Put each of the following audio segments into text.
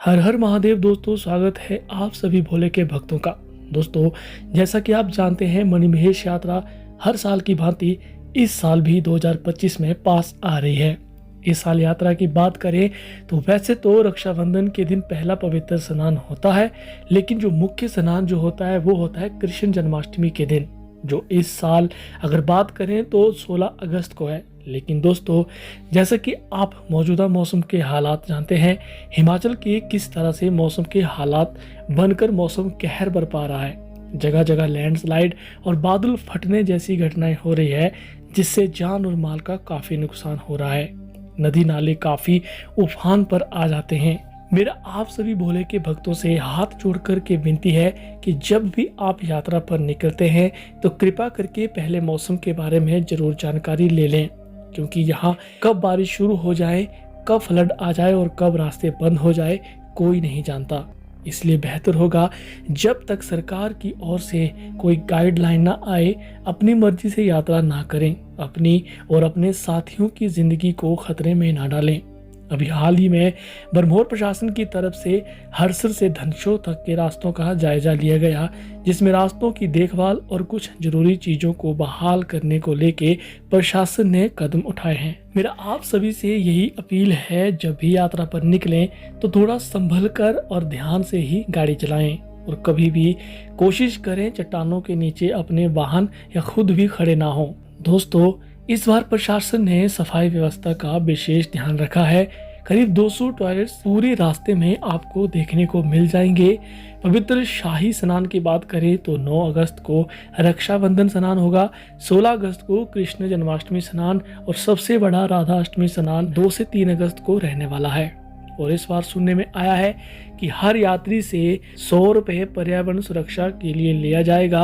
हर हर महादेव दोस्तों, स्वागत है आप सभी भोले के भक्तों का। दोस्तों, जैसा कि आप जानते हैं, मणिमहेश यात्रा हर साल की भांति इस साल भी 2025 में पास आ रही है। इस साल यात्रा की बात करें तो वैसे तो रक्षाबंधन के दिन पहला पवित्र स्नान होता है, लेकिन जो मुख्य स्नान जो होता है वो होता है कृष्ण जन्माष्टमी के दिन, जो इस साल अगर बात करें तो 16 अगस्त को है। लेकिन दोस्तों, जैसा कि आप मौजूदा मौसम के हालात जानते हैं, हिमाचल के किस तरह से मौसम के हालात बनकर मौसम कहर बरपा रहा है। जगह जगह लैंडस्लाइड और बादल फटने जैसी घटनाएं हो रही है, जिससे जान और माल का काफ़ी नुकसान हो रहा है। नदी नाले काफ़ी उफान पर आ जाते हैं। मेरा आप सभी भोले के भक्तों से हाथ जोड़कर के विनती है कि जब भी आप यात्रा पर निकलते हैं तो कृपा करके पहले मौसम के बारे में जरूर जानकारी ले लें, क्योंकि यहाँ कब बारिश शुरू हो जाए, कब फ्लड आ जाए और कब रास्ते बंद हो जाए, कोई नहीं जानता। इसलिए बेहतर होगा जब तक सरकार की ओर से कोई गाइडलाइन ना आए, अपनी मर्जी से यात्रा ना करें, अपनी और अपने साथियों की जिंदगी को खतरे में ना डालें। अभी हाल ही में भरमौर प्रशासन की तरफ से हरसर से धनशो तक के रास्तों का जायजा लिया गया, जिसमें रास्तों की देखभाल और कुछ जरूरी चीजों को बहाल करने को लेके प्रशासन ने कदम उठाए हैं। मेरा आप सभी से यही अपील है, जब भी यात्रा पर निकलें तो थोड़ा संभल कर और ध्यान से ही गाड़ी चलाएं और कभी भी कोशिश करें चट्टानों के नीचे अपने वाहन या खुद भी खड़े ना हो। दोस्तों, इस बार प्रशासन ने सफाई व्यवस्था का विशेष ध्यान रखा है। करीब 200 टॉयलेट्स पूरे रास्ते में आपको देखने को मिल जाएंगे। पवित्र शाही स्नान की बात करें तो 9 अगस्त को रक्षाबंधन स्नान होगा, 16 अगस्त को कृष्ण जन्माष्टमी स्नान और सबसे बड़ा राधा अष्टमी स्नान 2 से 3 अगस्त को रहने वाला है। और इस बार सुनने में आया है कि हर यात्री से 100 रुपये पर्यावरण सुरक्षा के लिए लिया जाएगा।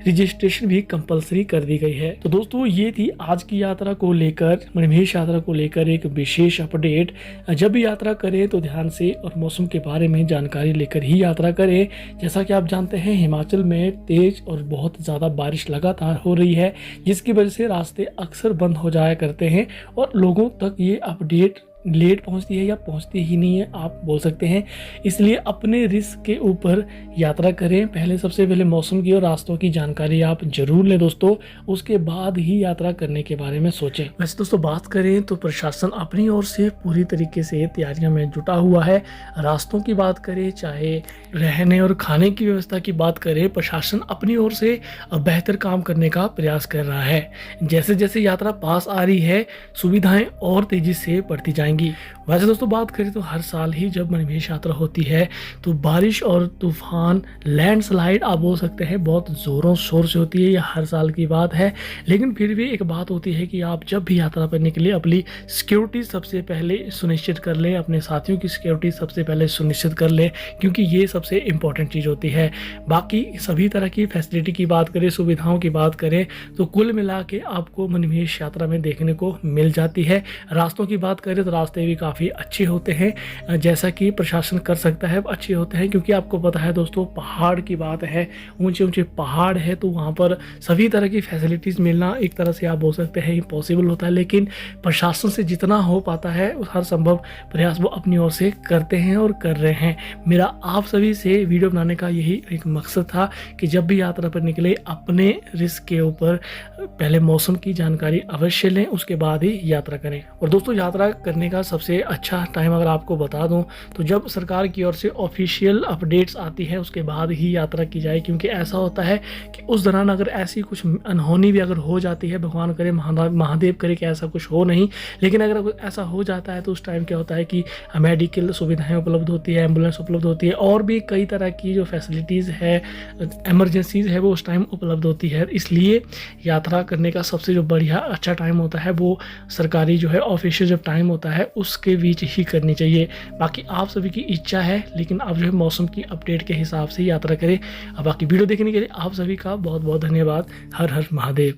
रजिस्ट्रेशन भी कंपलसरी कर दी गई है। तो दोस्तों, ये थी आज की यात्रा को लेकर, मणिमहेश यात्रा को लेकर एक विशेष अपडेट। जब भी यात्रा करें तो ध्यान से और मौसम के बारे में जानकारी लेकर ही यात्रा करें। जैसा कि आप जानते हैं, हिमाचल में तेज और बहुत ज़्यादा बारिश लगातार हो रही है, जिसकी वजह से रास्ते अक्सर बंद हो जाया करते हैं और लोगों तक ये अपडेट लेट पहुंचती है या पहुंचती ही नहीं है, आप बोल सकते हैं। इसलिए अपने रिस्क के ऊपर यात्रा करें। सबसे पहले मौसम की और रास्तों की जानकारी आप जरूर लें दोस्तों, उसके बाद ही यात्रा करने के बारे में सोचें। वैसे दोस्तों, बात करें तो प्रशासन अपनी ओर से पूरी तरीके से तैयारियों में जुटा हुआ है। रास्तों की बात करें, चाहे रहने और खाने की व्यवस्था की बात करें, प्रशासन अपनी ओर से बेहतर काम करने का प्रयास कर रहा है। जैसे जैसे यात्रा पास आ रही है, सुविधाएं और तेजी से बढ़ती जाएंगी। वैसे दोस्तों, बात करें तो हर साल ही जब मणिमहेश यात्रा होती है तो बारिश और तूफान, लैंडस्लाइड आप बोल सकते हैं, बहुत जोरों शोर से होती है। यह हर साल की बात है। लेकिन फिर भी एक बात होती है कि आप जब भी यात्रा पर निकले, अपनी सिक्योरिटी सबसे पहले सुनिश्चित कर लें, अपने साथियों की सिक्योरिटी सबसे पहले सुनिश्चित कर लें, क्योंकि ये सबसे इम्पोर्टेंट चीज़ होती है। बाकी सभी तरह की फैसिलिटी की बात करें, सुविधाओं की बात करें, तो कुल मिला के आपको मणिमहेश यात्रा में देखने को मिल जाती है। रास्तों की बात करें तो रास्ते भी काफ़ी अच्छे होते हैं, जैसा कि प्रशासन कर सकता है, अच्छे होते हैं। क्योंकि आपको पता है दोस्तों, पहाड़ की बात है, ऊंचे ऊंचे पहाड़ है, तो वहाँ पर सभी तरह की फैसिलिटीज़ मिलना एक तरह से आप बोल सकते हैं इम्पॉसिबल होता है। लेकिन प्रशासन से जितना हो पाता है हर संभव प्रयास वो अपनी ओर से करते हैं और कर रहे हैं। मेरा आप सभी से वीडियो बनाने का यही एक मकसद था कि जब भी यात्रा पर निकले, अपने रिस्क के ऊपर पहले मौसम की जानकारी अवश्य लें, उसके बाद ही यात्रा करें। और दोस्तों, यात्रा करने का सबसे अच्छा टाइम अगर आपको बता दूं तो जब सरकार की ओर से ऑफिशियल अपडेट्स आती है, उसके बाद ही यात्रा की जाए। क्योंकि ऐसा होता है कि उस दौरान अगर ऐसी कुछ अनहोनी भी अगर हो जाती है, भगवान करे, महादेव करे कि ऐसा कुछ हो नहीं, लेकिन अगर ऐसा हो जाता है तो उस टाइम क्या होता है कि मेडिकल सुविधाएं उपलब्ध होती है, एम्बुलेंस उपलब्ध होती है, और भी कई तरह की जो फैसिलिटीज़ है, एमरजेंसीज है, वो उस टाइम उपलब्ध होती है। इसलिए यात्रा करने का सबसे जो बढ़िया अच्छा टाइम होता है वो सरकारी जो है ऑफिशियल जब टाइम होता है उसके बीच ही करनी चाहिए। बाकी आप सभी की इच्छा है, लेकिन आप जो है मौसम की अपडेट के हिसाब से यात्रा करें। बाकी वीडियो देखने के लिए आप सभी का बहुत बहुत धन्यवाद। हर हर महादेव।